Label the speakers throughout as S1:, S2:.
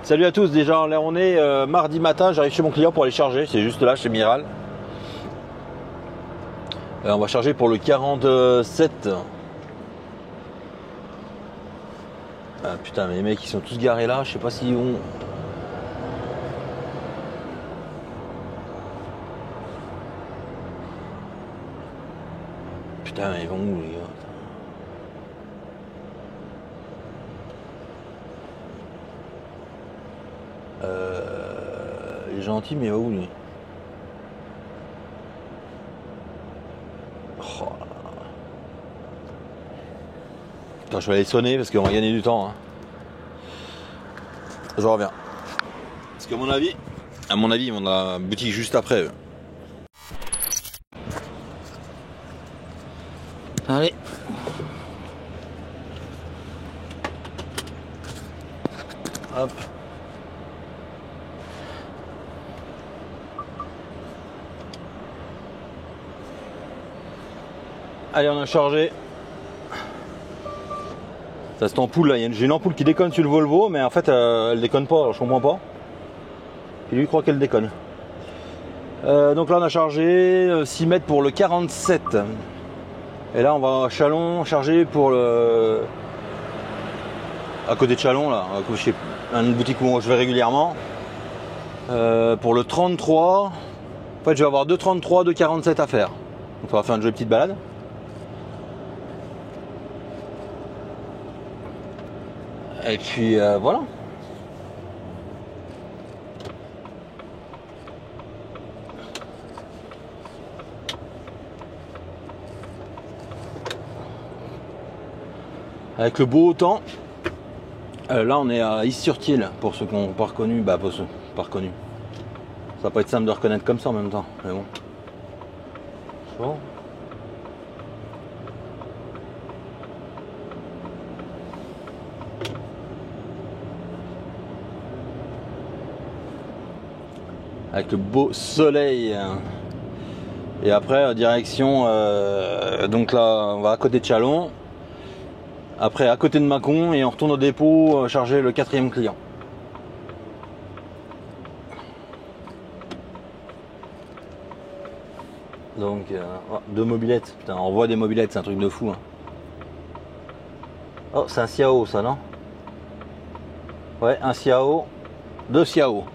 S1: Salut à tous, déjà là on est mardi matin, j'arrive chez mon client pour aller charger, c'est juste là chez Miral. On va charger pour le 47. Ah putain mais les mecs ils sont tous garés là, je sais pas s'ils vont... Putain mais ils vont où les gars? Il est gentil mais il va où lui? Oh là là. Attends, je vais aller sonner parce qu'on va gagner du temps. Hein. Je reviens. Parce qu'à mon avis, on a la boutique juste après eux. Allez. Hop. Allez, on a chargé. Ça cette ampoule là, j'ai une ampoule qui déconne sur le Volvo, mais en fait elle déconne pas, alors je comprends pas. Et lui croit qu'elle déconne. Donc là on a chargé 6 mètres pour le 47. Et là on va à Chalon charger pour le... à côté de Chalon là, chez une boutique où je vais régulièrement. Pour le 33. En fait je vais avoir 2,33, 2,47 à faire. Donc on va faire une jolie petite balade. Et puis voilà. Avec le beau temps, là on est à Is-sur-Tille pour ceux qui n'ont pas reconnu, pour ceux pas reconnus. Ça va pas être simple de reconnaître comme ça en même temps, mais bon. Bon. Avec le beau soleil. Et après direction donc là on va à côté de Chalon. Après à côté de Mâcon et on retourne au dépôt charger le 4e client. Donc 2 mobilettes, putain on voit des mobilettes, c'est un truc de fou hein. Oh c'est un Xiao ça non? Ouais un Xiao, 2 Xiao.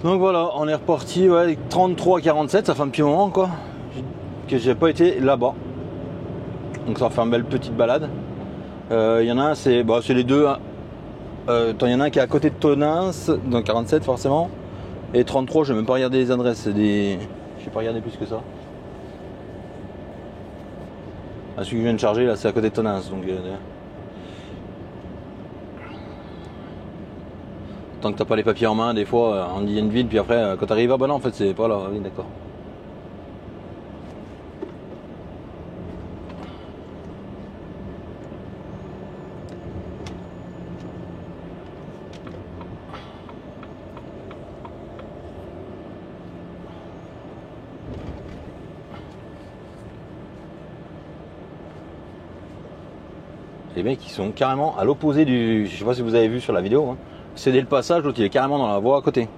S1: Donc voilà, on est reparti ouais, 33-47, ça fait un petit moment quoi que j'ai pas été là-bas. Donc ça va faire une belle petite balade. Il y en a un, c'est les deux. Il y en a un qui est à côté de Tonins, donc 47 forcément. Et 33, je vais même pas regarder les adresses, c'est des. Je vais pas regarder plus que ça. Ah, celui que je viens de charger là, c'est à côté de Tonins, donc. Tant que t'as pas les papiers en main, des fois on dit il y a une ville, puis après quand t'arrives, ah bah non en fait c'est pas là, oui d'accord. Les mecs ils sont carrément à l'opposé du. Je sais pas si vous avez vu sur la vidéo, hein. Céder le passage, l'autre il est carrément dans la voie à côté.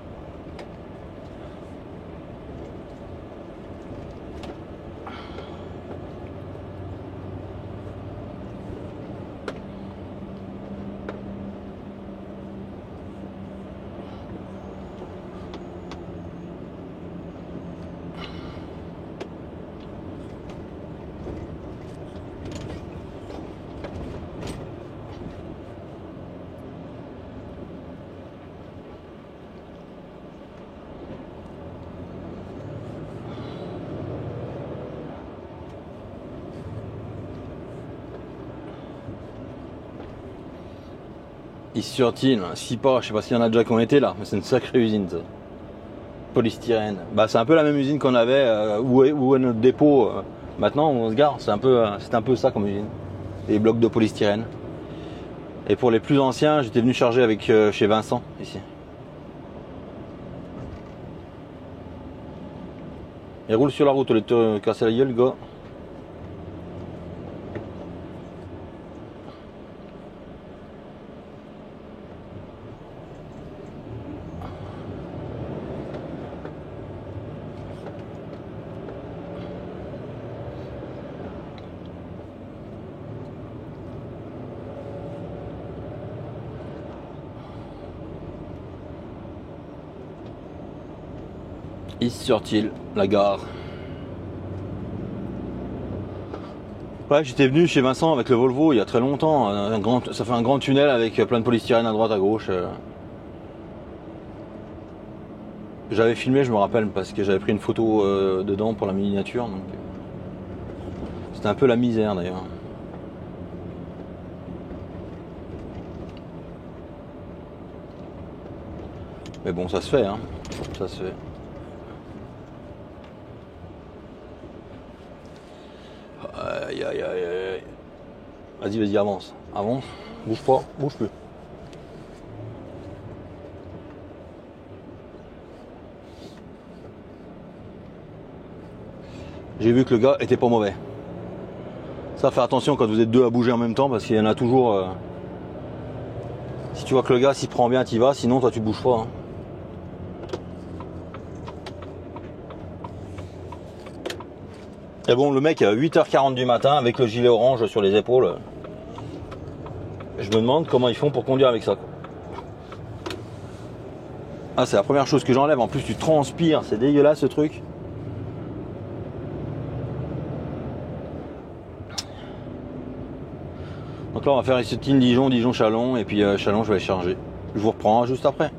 S1: Is-sur-Tille, si pas, je sais pas s'il y en a déjà qui ont été là, mais c'est une sacrée usine ça. Polystyrène. C'est un peu la même usine qu'on avait où est notre dépôt maintenant où on se gare, c'est un peu ça comme usine. Des blocs de polystyrène. Et pour les plus anciens, j'étais venu charger avec chez Vincent ici. Il roule sur la route, au lieu de te casser la gueule, gars. Is-sur-Tille, la gare. Ouais, j'étais venu chez Vincent avec le Volvo il y a très longtemps. Ça fait un grand tunnel avec plein de polystyrène à droite, à gauche. J'avais filmé, je me rappelle, parce que j'avais pris une photo dedans pour la miniature. Donc c'était un peu la misère d'ailleurs. Mais bon, ça se fait, hein. Ça se fait. Aïe aïe aïe aïe. Vas-y, avance. Avance. Bouge pas, bouge plus. J'ai vu que le gars était pas mauvais. Ça, faire attention quand vous êtes deux à bouger en même temps, parce qu'il y en a toujours. Si tu vois que le gars s'y prend bien, t'y vas, sinon toi tu bouges pas. Hein. Et bon, le mec à 8h40 du matin avec le gilet orange sur les épaules. Je me demande comment ils font pour conduire avec ça. Ah, c'est la première chose que j'enlève. En plus, tu transpires. C'est dégueulasse ce truc. Donc là, on va faire ici Dijon, Dijon-Chalon. Et puis Chalon, je vais charger. Je vous reprends juste après.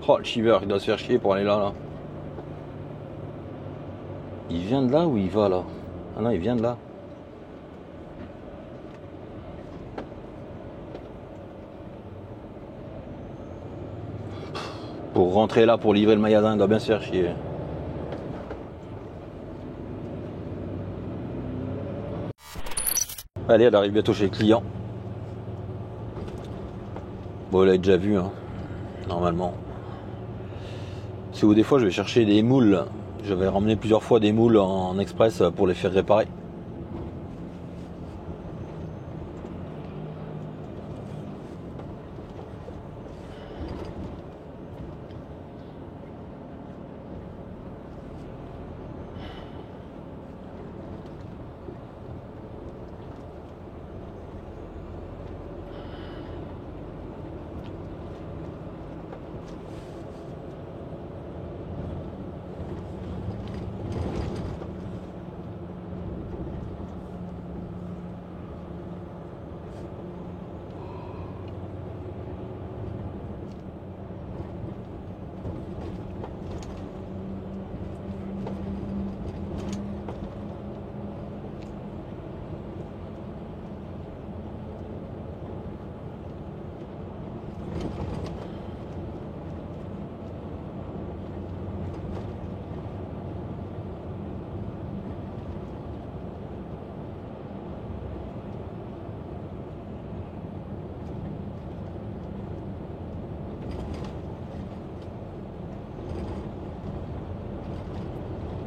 S1: Oh, le shiver, il doit se faire chier pour aller là. Il vient de là ou il va là? Ah non, il vient de là. Pour rentrer là, pour livrer le magasin, il doit bien se faire chier. Allez, elle arrive bientôt chez le client. Bon, elle l'a déjà vu, hein, normalement. C'est où des fois je vais chercher des moules. J'avais ramené plusieurs fois des moules en express pour les faire réparer.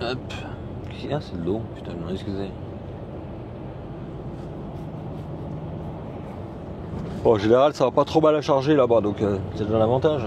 S1: Hop. Ah, c'est de l'eau. Putain, excusez. Bon, en général, ça va pas trop mal à charger là-bas, donc c'est déjà l'avantage.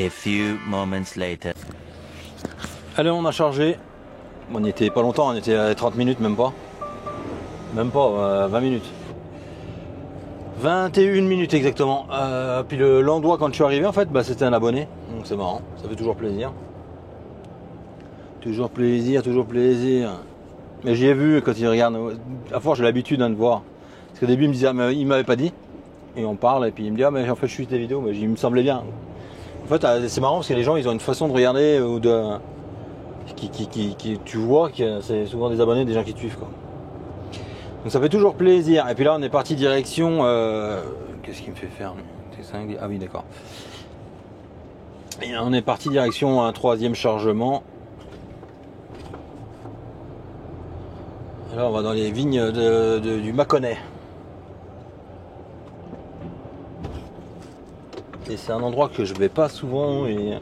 S2: A few moments later.
S1: Allez, on a chargé. On n'y était pas longtemps, on était à 30 minutes, même pas. Même pas, 20 minutes. 21 minutes exactement. Puis l'endroit quand je suis arrivé, en fait, bah, c'était un abonné. Donc c'est marrant, ça fait toujours plaisir. Toujours plaisir, toujours plaisir. Mais j'y ai vu quand il regarde. À force, j'ai l'habitude de voir. Parce qu'au début, il me disait, ah, mais il m'avait pas dit. Et on parle, et puis il me dit, ah, mais en fait, je suis tes vidéos. Mais il me semblait bien. En fait, c'est marrant parce que les gens, ils ont une façon de regarder ou de. Tu vois que c'est souvent des abonnés, des gens qui te suivent, quoi. Donc ça fait toujours plaisir. Et puis là, on est parti direction. Qu'est-ce qu'il me fait faire? Ah oui, d'accord. Et on est parti direction un 3e chargement. Et là, on va dans les vignes du Mâconnais. Et c'est un endroit que je vais pas souvent. Et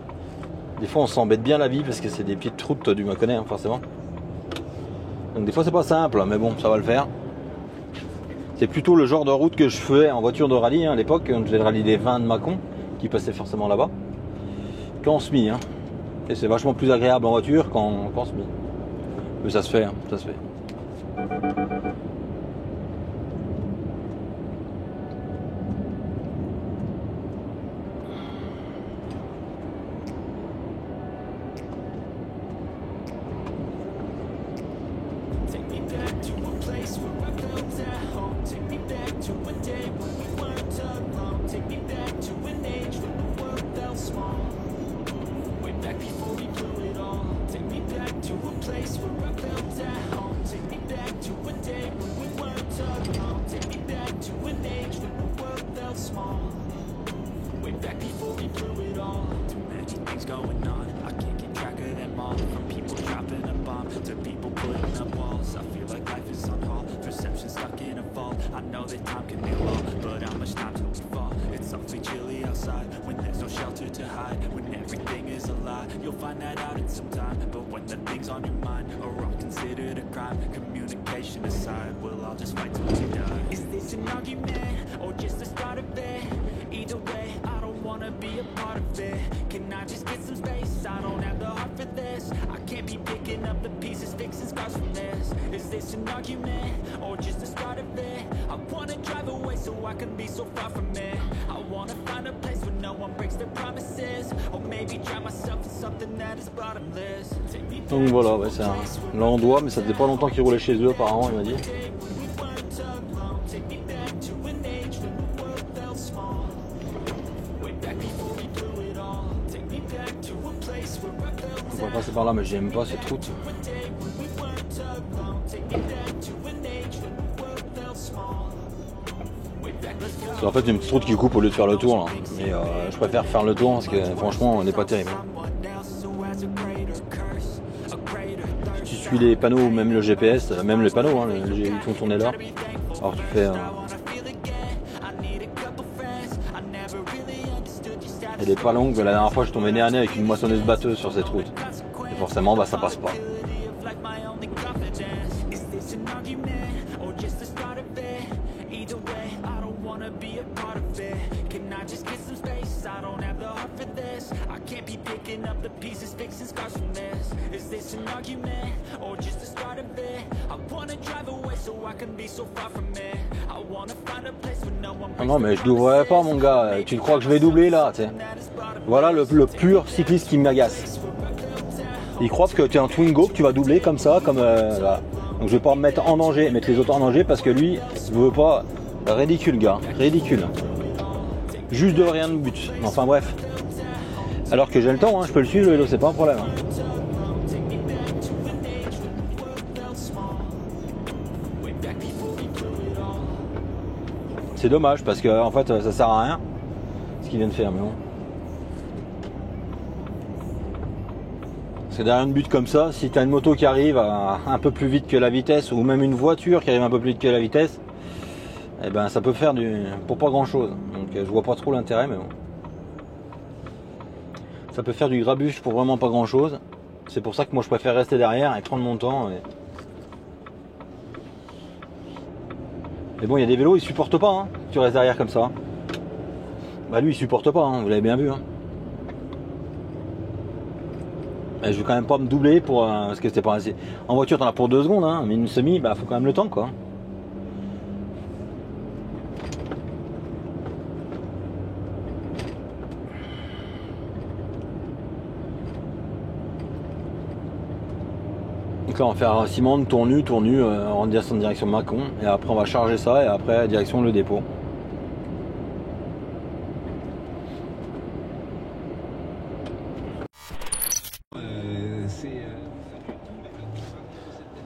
S1: des fois, on s'embête bien la vie parce que c'est des petites routes du Mâconnais, hein, forcément. Donc des fois, c'est pas simple, mais bon, ça va le faire. C'est plutôt le genre de route que je faisais en voiture de rallye, hein, à l'époque, quand je faisais le rallye des vins de Mâcon, qui passait forcément là-bas, qu'en semi. Hein. Et c'est vachement plus agréable en voiture qu'en semi. Mais ça se fait, hein, ça se fait. Donc voilà, ouais, c'est un l'endroit, mais ça faisait pas longtemps qu'ils roulaient chez eux apparemment, il m'a dit. On va passer par là, mais j'aime pas cette route. C'est en fait une petite route qui coupe au lieu de faire le tour là. Mais je préfère faire le tour parce que franchement on n'est pas terrible. Si tu suis les panneaux ou même le GPS, même les panneaux, hein, ils font tourner l'heure. Alors tu fais. Elle est pas longue, mais la dernière fois je tombais nez à nez avec une moissonneuse batteuse sur cette route. Et forcément bah ça passe pas. Non mais je doublerai pas mon gars, tu crois que je vais doubler là, tu sais. Voilà le pur cycliste qui m'agace. Ils croient que tu es un Twingo, que tu vas doubler comme ça, comme là. Donc je vais pas me mettre en danger, mettre les autres en danger parce que lui, il veut pas. Ridicule gars, ridicule. Juste de rien de but. Enfin bref. Alors que j'ai le temps, hein, je peux le suivre le vélo, c'est pas un problème. Hein. C'est dommage parce que en fait ça sert à rien ce qu'il vient de faire, mais bon. Parce que derrière une butte comme ça, si tu as une moto qui arrive un peu plus vite que la vitesse, ou même une voiture qui arrive un peu plus vite que la vitesse, eh ben ça peut faire pour pas grand chose. Donc je vois pas trop l'intérêt, mais bon. Ça peut faire du grabuge pour vraiment pas grand chose. C'est pour ça que moi je préfère rester derrière et prendre mon temps. Mais bon, il y a des vélos, ils supportent pas, hein. Tu restes derrière comme ça. Bah lui, il supporte pas, hein. Vous l'avez bien vu. Hein. Et je vais quand même pas me doubler pour parce que c'était pas assez. En voiture t'en as pour 2 secondes, hein, mais une semi, bah faut quand même le temps quoi. Donc là on va faire Simone, tournu, en direction de Mâcon, et après on va charger ça et après direction le dépôt.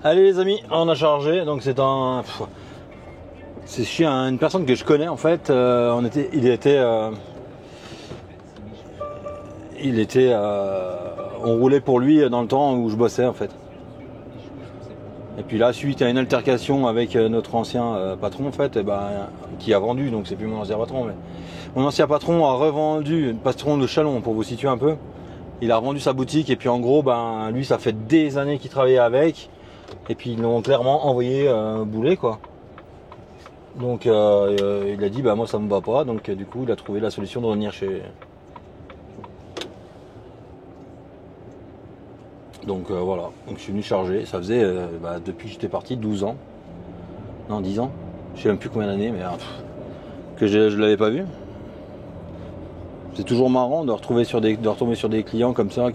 S1: Allez les amis, on a chargé, donc c'est un... C'est chez une personne que je connais en fait, on roulait pour lui dans le temps où je bossais en fait. Et puis là, suite à une altercation avec notre ancien patron en fait, qui a vendu, donc c'est plus mon ancien patron, mais mon ancien patron a revendu, patron de Chalon pour vous situer un peu. Il a revendu sa boutique et puis en gros, lui ça fait des années qu'il travaillait avec. Et puis ils l'ont clairement envoyé bouler quoi. Donc il a dit moi ça me va pas, donc du coup il a trouvé la solution de revenir chez. Donc voilà, donc je suis venu charger, ça faisait depuis que j'étais parti 12 ans. Non 10 ans, je sais même plus combien d'années, mais que je l'avais pas vu. C'est toujours marrant de retomber sur des clients comme ça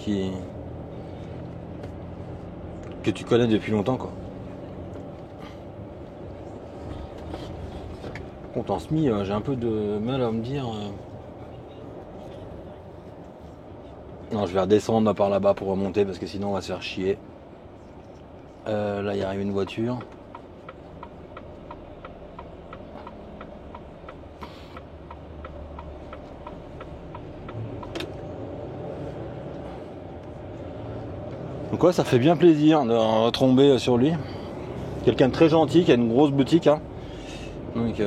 S1: que tu connais depuis longtemps quoi. Contre en semi, j'ai un peu de mal à me dire. Non, je vais redescendre par là-bas pour remonter parce que sinon on va se faire chier. Là, il arrive une voiture. Donc ouais, ça fait bien plaisir de retomber sur lui. Quelqu'un de très gentil qui a une grosse boutique. Hein. Donc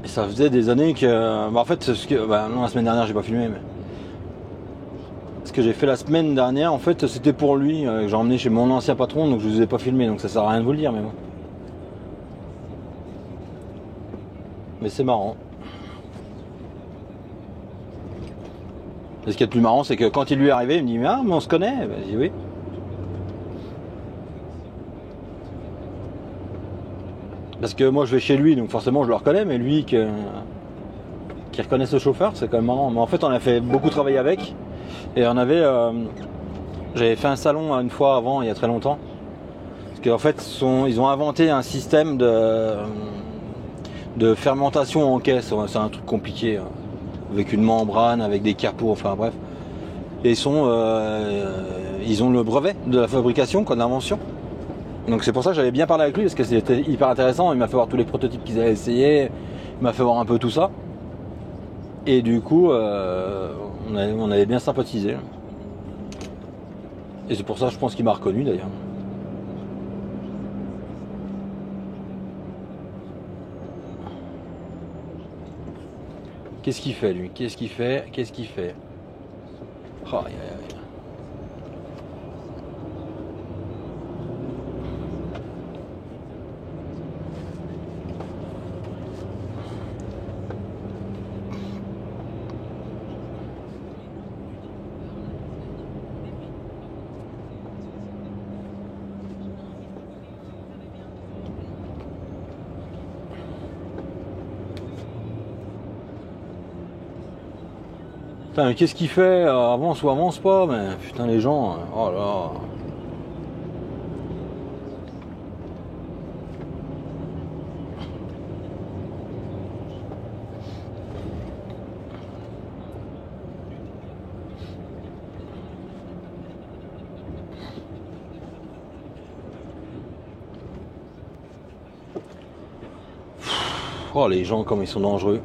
S1: ça faisait des années que. En fait, non, la semaine dernière, j'ai pas filmé, mais. Ce que j'ai fait la semaine dernière, en fait, c'était pour lui. Que j'ai emmené chez mon ancien patron, donc je vous ai pas filmé, donc ça sert à rien de vous le dire, mais bon. Mais c'est marrant. Et ce qui est le plus marrant, c'est que quand il lui est arrivé, il me dit mais on se connaît. Je dis oui. Parce que moi je vais chez lui, donc forcément je le reconnais, mais lui qui reconnaît ce chauffeur, c'est quand même marrant. Mais en fait on a fait beaucoup travailler avec. Et j'avais fait un salon une fois avant, il y a très longtemps. Parce qu'en fait ils ont inventé un système de fermentation en caisse. C'est un truc compliqué. Avec une membrane, avec des capots, enfin bref. Et ils ont le brevet de la fabrication, de l'invention. Donc c'est pour ça que j'avais bien parlé avec lui, parce que c'était hyper intéressant. Il m'a fait voir tous les prototypes qu'ils avaient essayés, il m'a fait voir un peu tout ça. Et du coup, on avait bien sympathisé. Et c'est pour ça, je pense qu'il m'a reconnu d'ailleurs. Qu'est-ce qu'il fait lui? Qu'est-ce qu'il fait? Oh, aïe, aïe, aïe. Putain, mais qu'est-ce qu'il fait? Avance ou avance pas? Mais putain, les gens, oh là. Oh, les gens, comme ils sont dangereux.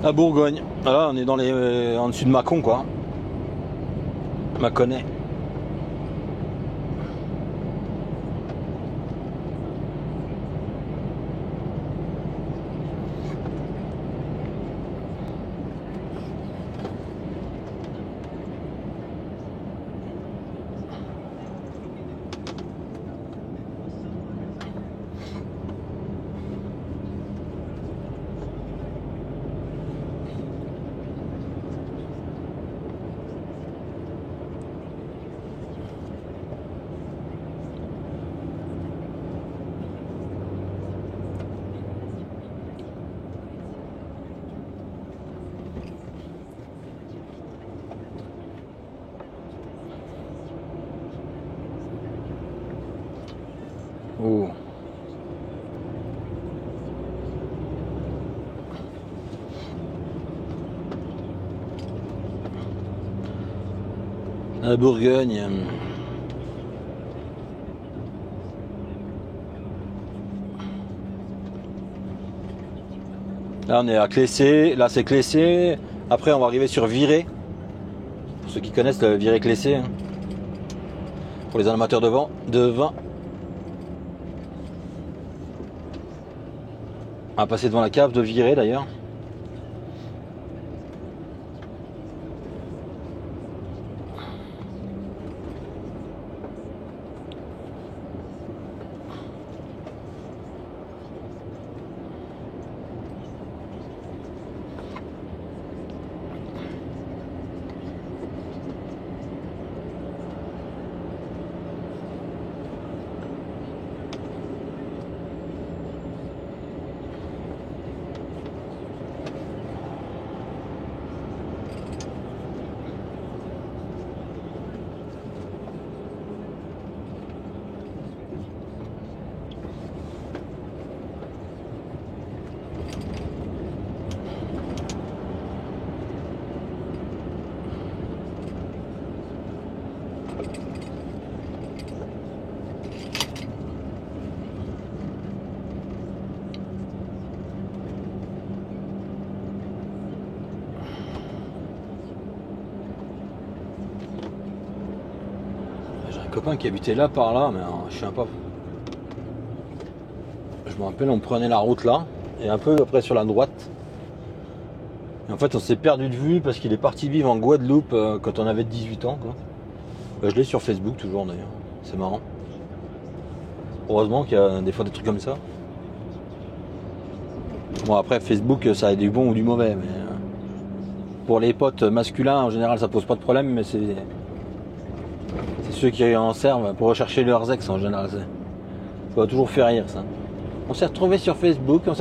S1: La Bourgogne. Là, on est dans les en dessus de Mâcon, quoi. Mâconnais. Oh. La Bourgogne. Là on est à Clessé, là c'est Clessé. Après on va arriver sur Viré. Pour ceux qui connaissent le Viré Clessé. Hein. Pour les amateurs de vin. On va passer devant la cave de Viré d'ailleurs. Copain qui habitait là par là, mais je sais pas. Je me rappelle, on prenait la route là, et un peu après sur la droite. Et en fait, on s'est perdu de vue parce qu'il est parti vivre en Guadeloupe quand on avait 18 ans. Quoi. Je l'ai sur Facebook toujours d'ailleurs. C'est marrant. Heureusement qu'il y a des fois des trucs comme ça. Bon, après, Facebook, ça a du bon ou du mauvais. Mais pour les potes masculins, en général, ça pose pas de problème, mais c'est ceux qui en servent pour rechercher leurs ex en général. Ça va toujours faire rire ça. On s'est retrouvés sur Facebook, Ouais.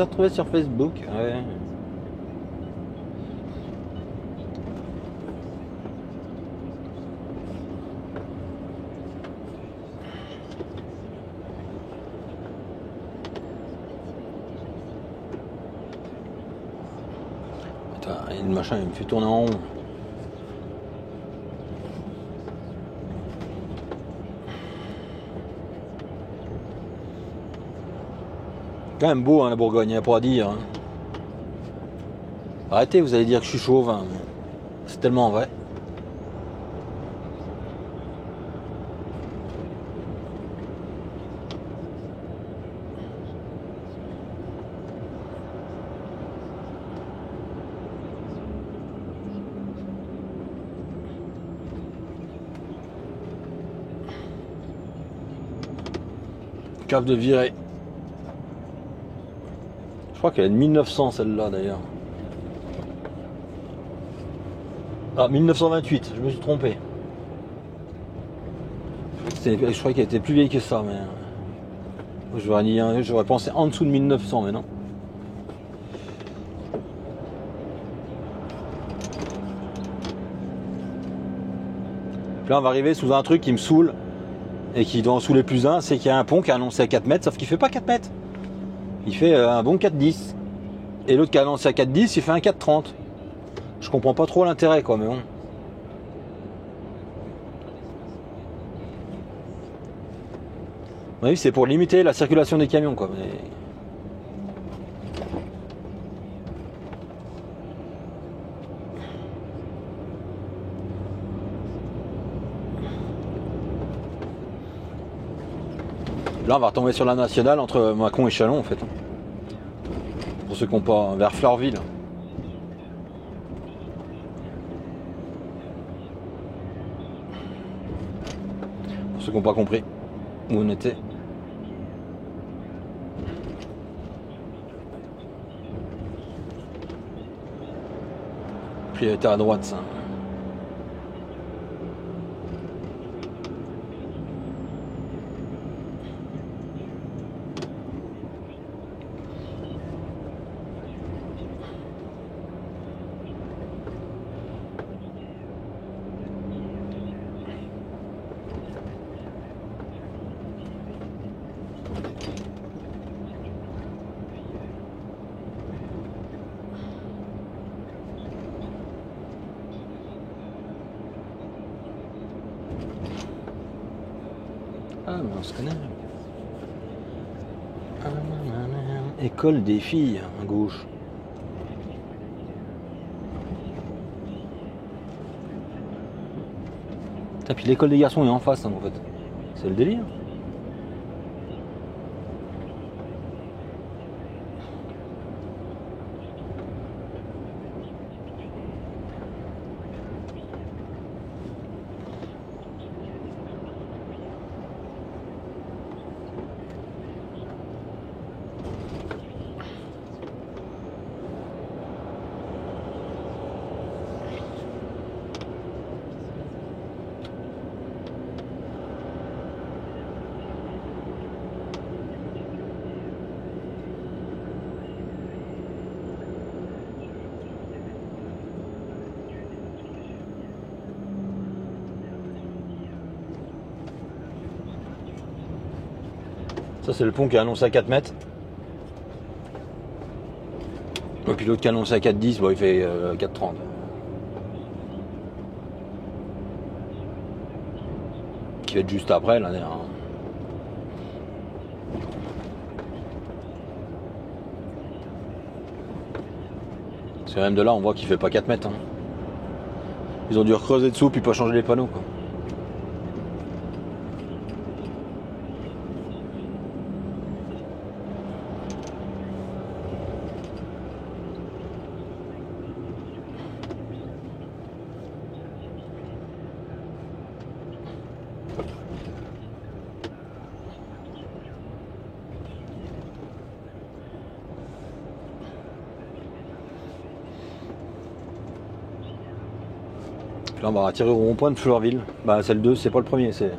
S1: Attends, et le machin il me fait tourner en rond. Quand même beau hein, la Bourgogne, il n'y a pas à dire. Hein. Arrêtez, vous allez dire que je suis chauvin. C'est tellement vrai. Cave de Viré. Je crois qu'elle est de 1900 celle-là d'ailleurs. Ah, 1928, je me suis trompé. Je crois qu'elle était plus vieille que ça, mais j'aurais pensé en dessous de 1900, mais non. Puis là on va arriver sous un truc qui me saoule et qui doit en saouler plus un, c'est qu'il y a un pont qui est annoncé à 4 mètres, sauf qu'il fait pas 4 mètres. Il fait un bon 4,10. Et l'autre qui a annoncé à 4,10, il fait un 4,30. Je comprends pas trop l'intérêt quoi, mais bon. Oui, c'est pour limiter la circulation des camions quoi. Mais... Là, on va retomber sur la nationale entre Mâcon et Châlons en fait. Pour ceux qui n'ont pas, vers Fleurville. Pour ceux qui n'ont pas compris où on était. Priorité à droite ça. Ah mais on se connaît. École des filles à gauche. Putain, puis l'école des garçons est en face hein, en fait. C'est le délire. Ça c'est le pont qui est annoncé à 4 mètres. Et puis l'autre qui est annoncé à 4,10, bon, il fait 4,30. Qui va être juste après là derrière. Parce que même de là on voit qu'il fait pas 4 mètres. Hein. Ils ont dû recreuser dessous puis pas changer les panneaux quoi. Puis là on va attirer au rond-point de Fleurville. Bah c'est le 2, c'est pas le premier, c'est.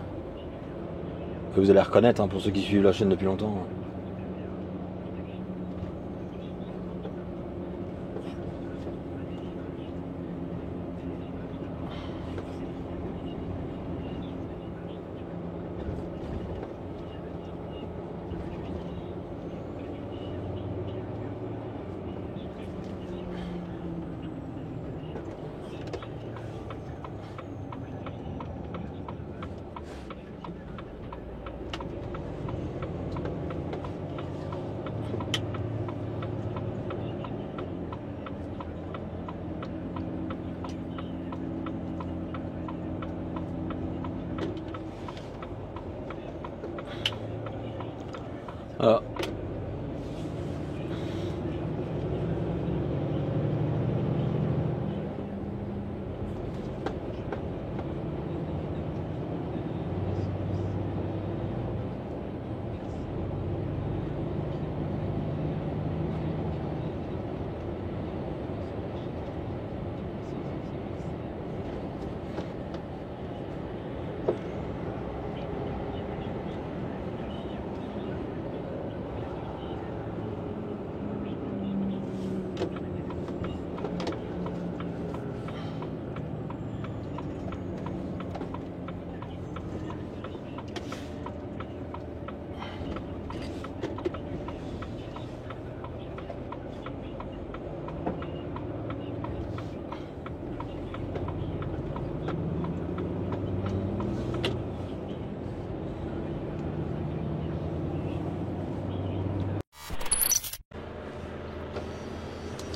S1: Que vous allez reconnaître hein, pour ceux qui suivent la chaîne depuis longtemps. Voilà.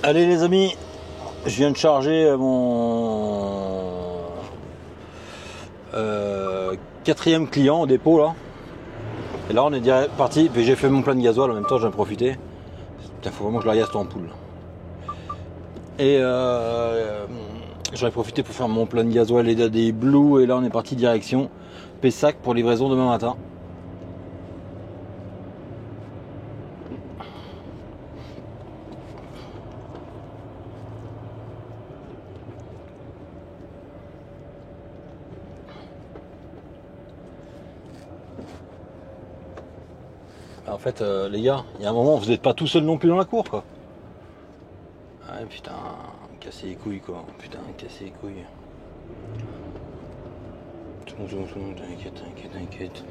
S1: Allez les amis, je viens de charger mon quatrième client au dépôt là. Et là on est direct parti, puis j'ai fait mon plein de gasoil en même temps, j'en ai profité. Putain, faut vraiment que je la gaze cette ampoule. Et j'en ai profité pour faire mon plein de gasoil et des Blue, et là on est parti direction Pessac pour livraison demain matin. En fait, les gars, il y a un moment, vous n'êtes pas tout seul non plus dans la cour, quoi. Ah putain, casser les couilles, quoi. Putain, casser les couilles. Tout le monde, t'inquiète.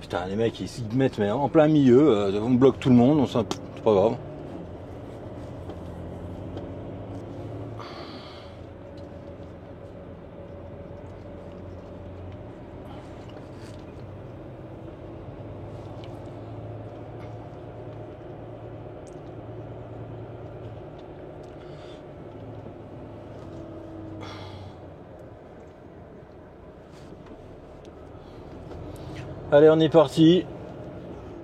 S1: Putain, les mecs ils se mettent mais en plein milieu, on bloque tout le monde, c'est pas grave. Allez, on est parti.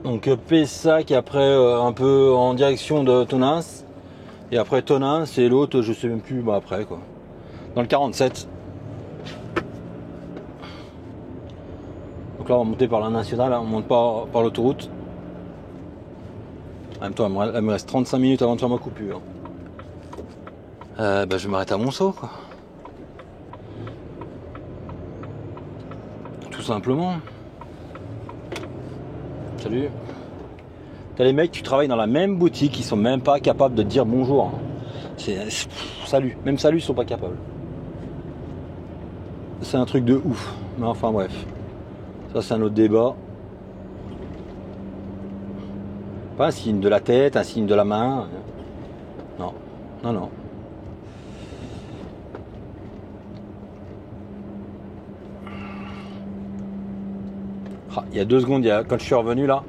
S1: Donc Pessac, après un peu en direction de Tonins. Et après Tonins, et l'autre, je sais même plus, bah après quoi. Dans le 47. Donc là, on va monter par la nationale, hein, on monte pas par l'autoroute. En même temps, il me reste 35 minutes avant de faire ma coupure. Bah, je vais m'arrêter à Monceau, quoi. Tout simplement. Salut. T'as les mecs qui travaillent dans la même boutique, ils sont même pas capables de dire bonjour. Salut. Même salut, ils sont pas capables. C'est un truc de ouf. Mais enfin bref. Ça c'est un autre débat. Pas un signe de la tête, un signe de la main. Non. Il y a 2 secondes, quand je suis revenu là,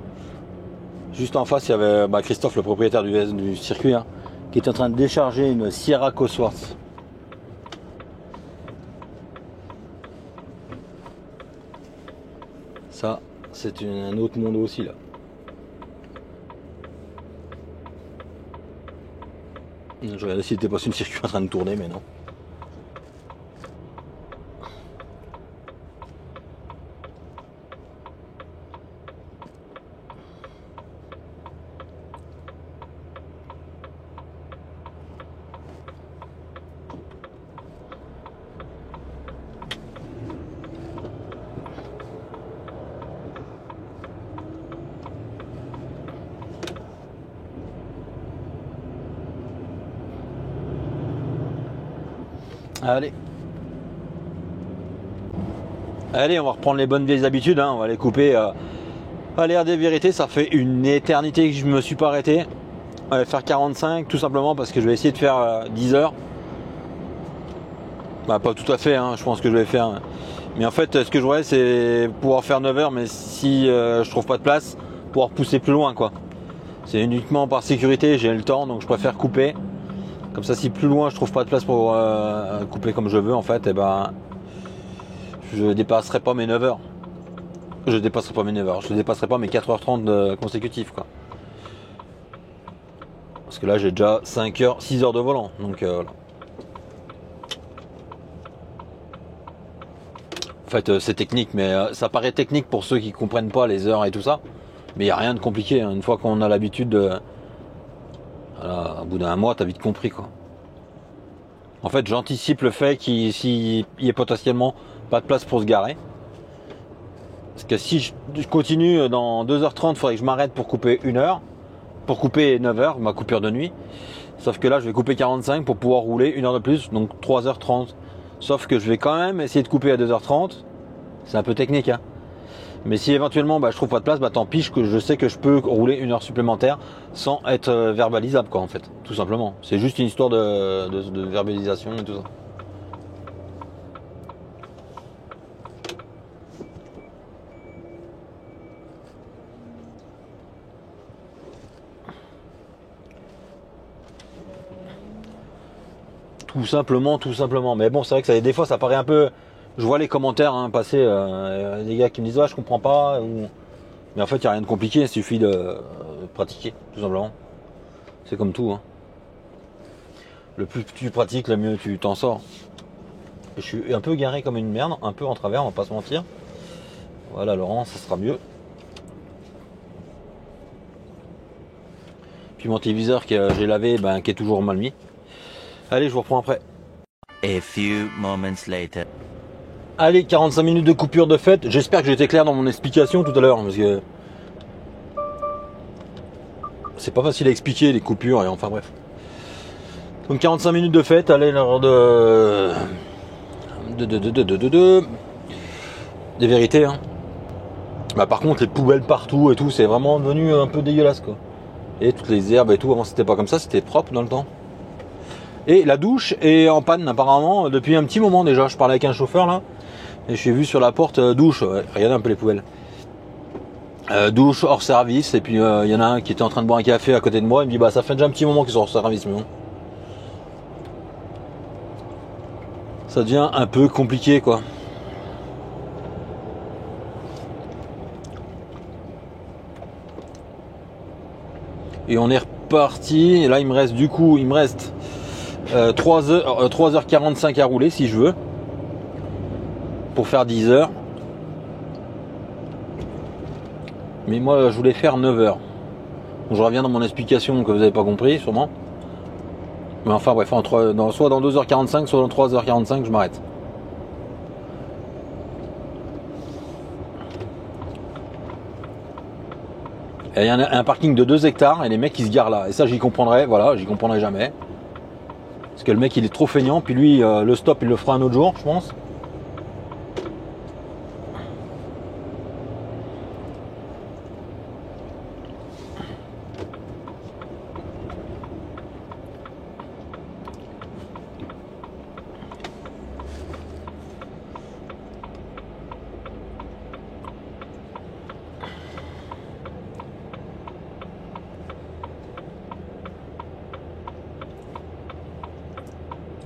S1: juste en face, il y avait Christophe, le propriétaire du circuit, hein, qui est en train de décharger une Sierra Cosworth. Ça, c'est un autre monde aussi là. Je regardais s'il était pas sur le circuit en train de tourner, mais non. Allez, on va reprendre les bonnes vieilles habitudes, hein. On va les couper. À l'air des vérités, ça fait une éternité que je me suis pas arrêté. On va faire 45, tout simplement parce que je vais essayer de faire 10 heures. Bah, pas tout à fait, hein, je pense que je vais faire. Mais en fait, ce que je voudrais, c'est pouvoir faire 9 heures, mais si je trouve pas de place, pouvoir pousser plus loin, quoi. C'est uniquement par sécurité, j'ai le temps, donc je préfère couper. Comme ça, si plus loin je trouve pas de place pour couper comme je veux, en fait, et ben, je dépasserai pas mes 9 heures. Je dépasserai pas mes 4h30 consécutifs, quoi. Parce que là, j'ai déjà 5 heures, 6 heures de volant, donc voilà. En fait, c'est technique, mais ça paraît technique pour ceux qui comprennent pas les heures et tout ça. Mais il n'y a rien de compliqué, hein. Une fois qu'on a l'habitude de... Voilà, au bout d'un mois, t'as vite compris, quoi. En fait, j'anticipe le fait qu'il y ait potentiellement pas de place pour se garer. Parce que si je continue dans 2h30, il faudrait que je m'arrête pour couper 1 heure. Pour couper 9 heures, ma coupure de nuit. Sauf que là, je vais couper 45 pour pouvoir rouler 1 heure de plus, donc 3h30. Sauf que je vais quand même essayer de couper à 2h30. C'est un peu technique, hein. Mais si éventuellement je trouve pas de place, tant pis, je sais que je peux rouler 1 heure supplémentaire sans être verbalisable quoi en fait, tout simplement. C'est juste une histoire de verbalisation et tout ça. Tout simplement. Mais bon, c'est vrai que des fois ça paraît un peu. Je vois les commentaires passer, des gars qui me disent je comprends pas. Mais en fait, il n'y a rien de compliqué, il suffit de pratiquer, tout simplement. C'est comme tout. Le plus tu pratiques, le mieux tu t'en sors. Je suis un peu garé comme une merde, un peu en travers, on va pas se mentir. Voilà, Laurent, ça sera mieux. Puis mon téléviseur que j'ai lavé, qui est toujours mal mis. Allez, je vous reprends après.
S2: A few moments later.
S1: Allez, 45 minutes de coupure de fête. J'espère que j'ai été clair dans mon explication tout à l'heure, parce que c'est pas facile à expliquer les coupures, et enfin bref. Donc 45 minutes de fête, allez, l'heure des vérités. Par contre, les poubelles partout et tout, c'est vraiment devenu un peu dégueulasse quoi. Et toutes les herbes et tout, avant c'était pas comme ça, c'était propre dans le temps. Et la douche est en panne apparemment depuis un petit moment déjà. Je parlais avec un chauffeur là, et je suis vu sur la porte douche, regardez un peu les poubelles. Douche hors service, et puis il y en a un qui était en train de boire un café à côté de moi, il me dit ça fait déjà un petit moment qu'ils sont hors service, mais bon. Ça devient un peu compliqué quoi. Et on est reparti, et là il me reste 3h45 à rouler si je veux, pour faire 10 heures. Mais moi je voulais faire 9 heures. Donc, je reviens dans mon explication que vous n'avez pas compris sûrement. Mais enfin bref, soit dans 2h45, soit dans 3h45 je m'arrête. Et il y a un parking de 2 hectares et les mecs ils se garent là. Et ça j'y comprendrai jamais. Parce que le mec il est trop feignant, puis lui le stop il le fera un autre jour je pense.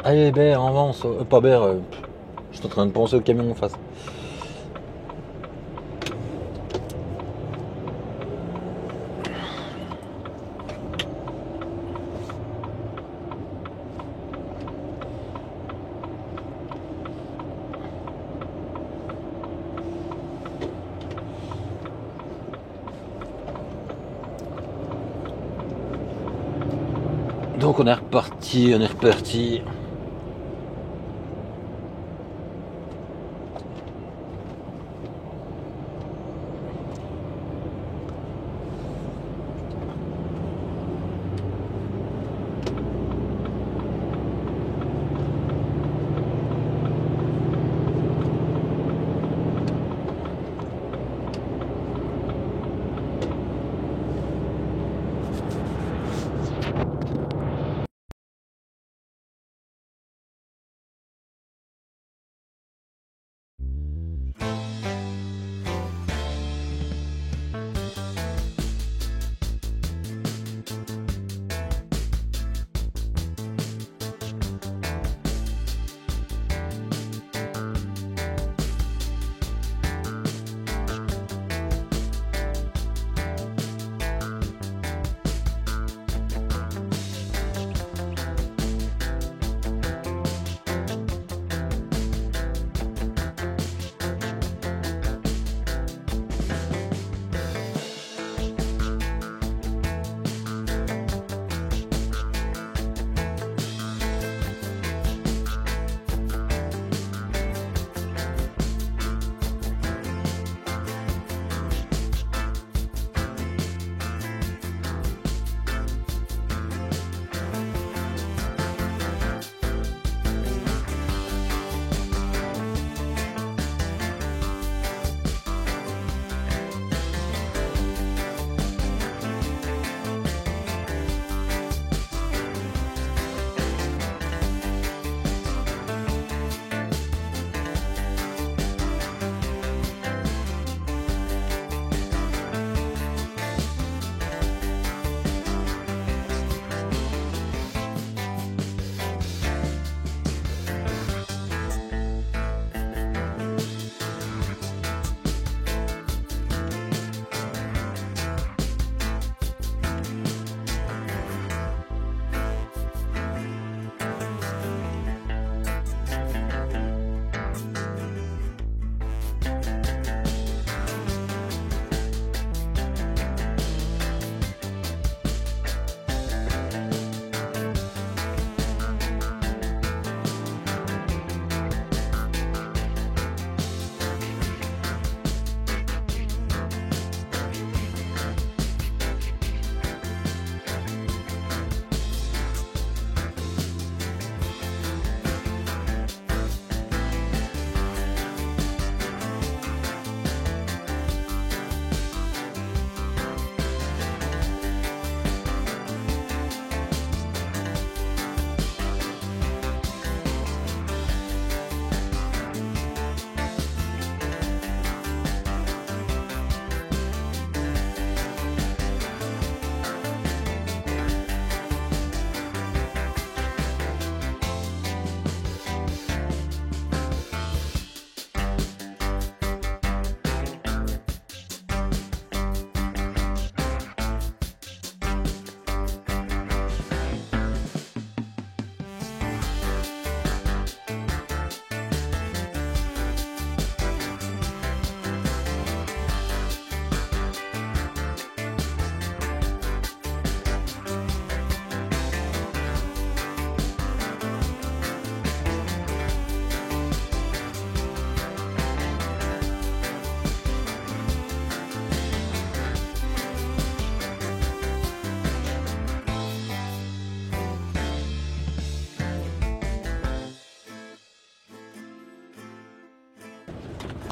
S1: Allez Bert, avance, pas Bert, je suis en train de penser au camion en face. Donc on est reparti.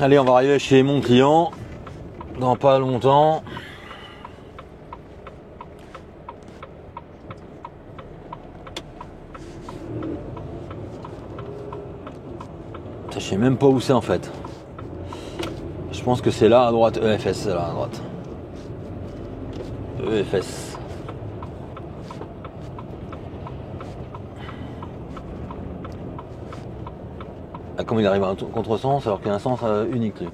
S1: Allez, on va arriver chez mon client dans pas longtemps. Je sais même pas où c'est en fait. Je pense que c'est là à droite. EFS, c'est là à droite. EFS. Ah, comment il arrive à un contresens alors qu'il y a un sens unique lui.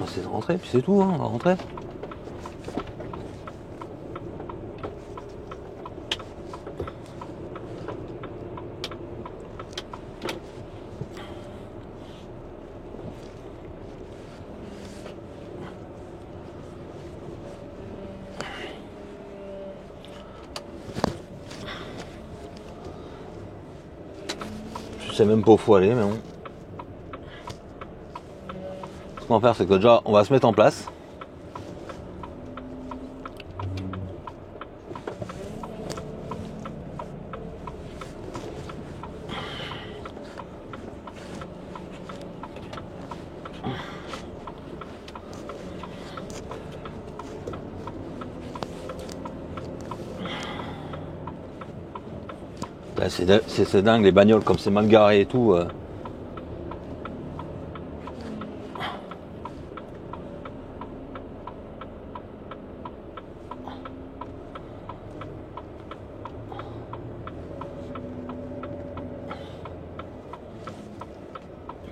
S1: C'est de rentrer, puis c'est tout, hein, on va rentrer. Je sais même pas où faut aller, mais bon. Ce qu'on va faire, c'est que déjà, on va se mettre en place. Là, c'est dingue les bagnoles comme c'est mal garé et tout.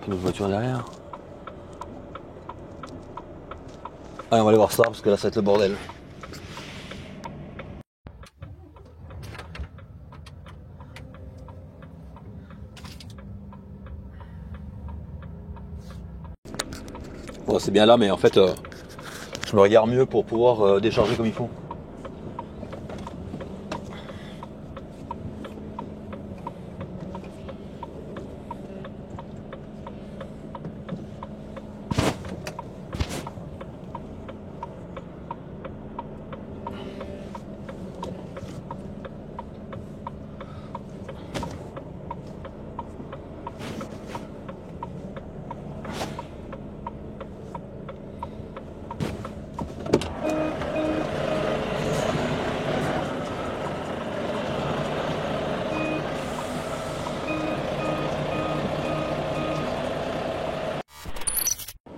S1: Une autre voiture derrière. Allez, on va aller voir ça parce que là, ça va être le bordel. Bon, c'est bien là, mais en fait, je me regarde mieux pour pouvoir décharger comme il faut.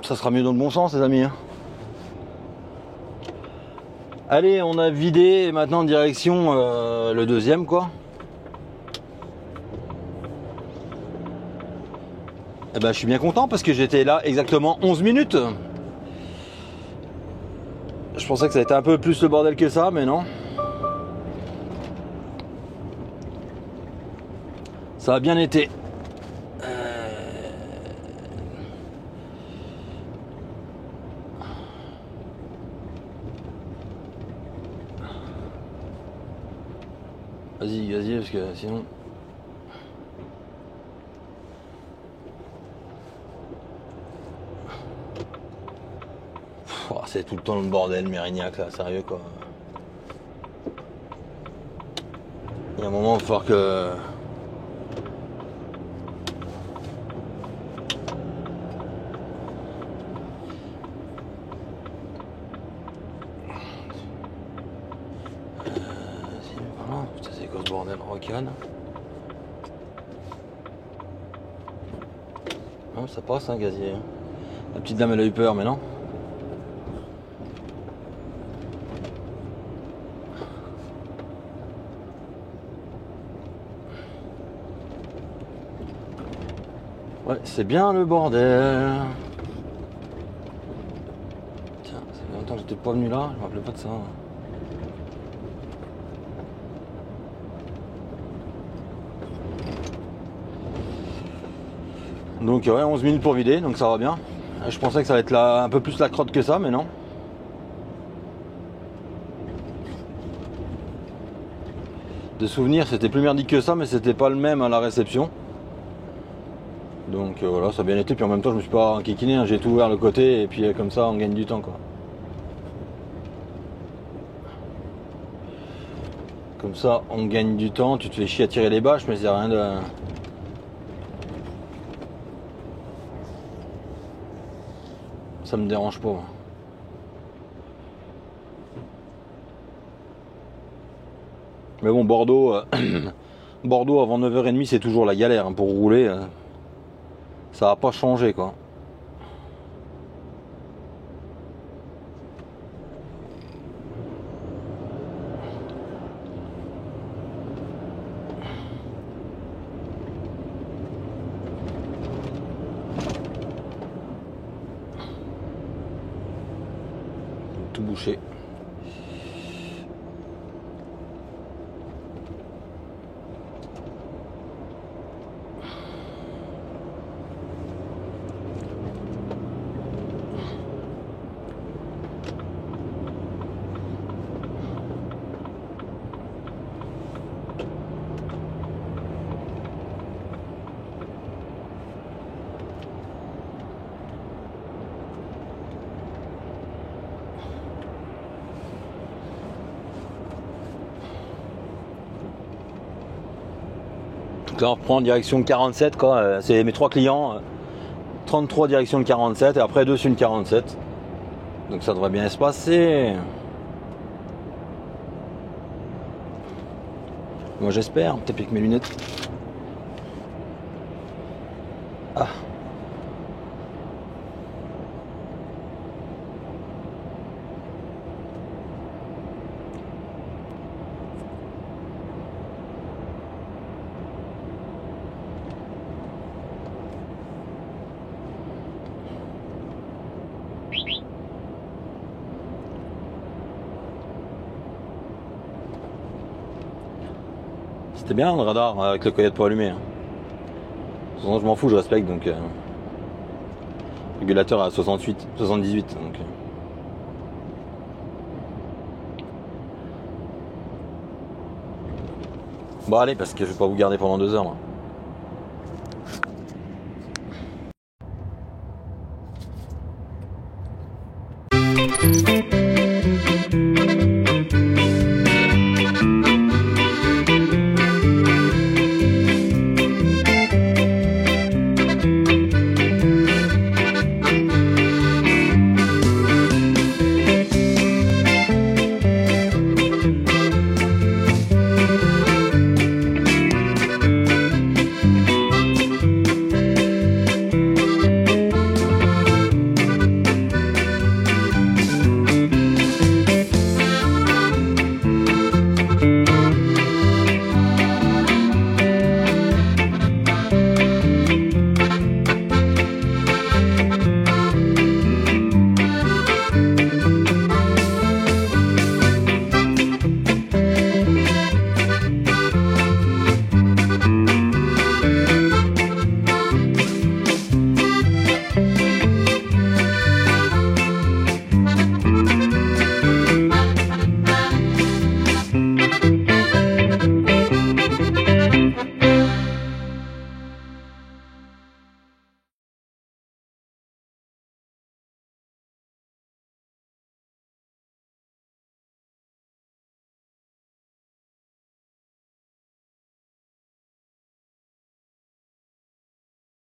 S1: Ça sera mieux dans le bon sens, les amis. Allez, on a vidé et maintenant direction le deuxième, quoi. Eh ben, je suis bien content parce que j'étais là exactement 11 minutes. Je pensais que ça allait être un peu plus le bordel que ça, mais non. Ça a bien été. Vas-y, parce que sinon... C'est tout le temps le bordel, Mérignac, là, sérieux, quoi. Il y a un moment, il va falloir que... Putain, c'est quoi ce bordel, rocane. Oh, ça passe, hein, gazier. La petite dame, elle a eu peur, mais non. Ouais, c'est bien le bordel. Tiens, ça fait longtemps que j'étais pas venu là, je me rappelais pas de ça. Donc ouais, 11 minutes pour vider, donc ça va bien. Je pensais que ça allait être là, un peu plus la crotte que ça, mais non. De souvenir, c'était plus merdique que ça, mais c'était pas le même à la réception. Donc voilà, ça a bien été, puis en même temps je me suis pas enquiquiné, hein. J'ai tout ouvert le côté et puis comme ça on gagne du temps quoi. Comme ça on gagne du temps, tu te fais chier à tirer les bâches mais c'est rien de... Ça me dérange pas. Mais bon, Bordeaux, Bordeaux avant 9h30 c'est toujours la galère hein, pour rouler. Ça va pas changer quoi. Tout bouché. Donc là on reprend direction 47 quoi, c'est mes 3 clients, 33 direction de 47 et après 2 sur une 47. Donc ça devrait bien se passer. Moi j'espère, peut-être avec mes lunettes. Ah. C'était bien le radar avec le coyote pas allumé. Hein. Je m'en fous, je respecte donc. Régulateur à 68, 78 donc. Bon allez parce que je vais pas vous garder pendant 2 heures là.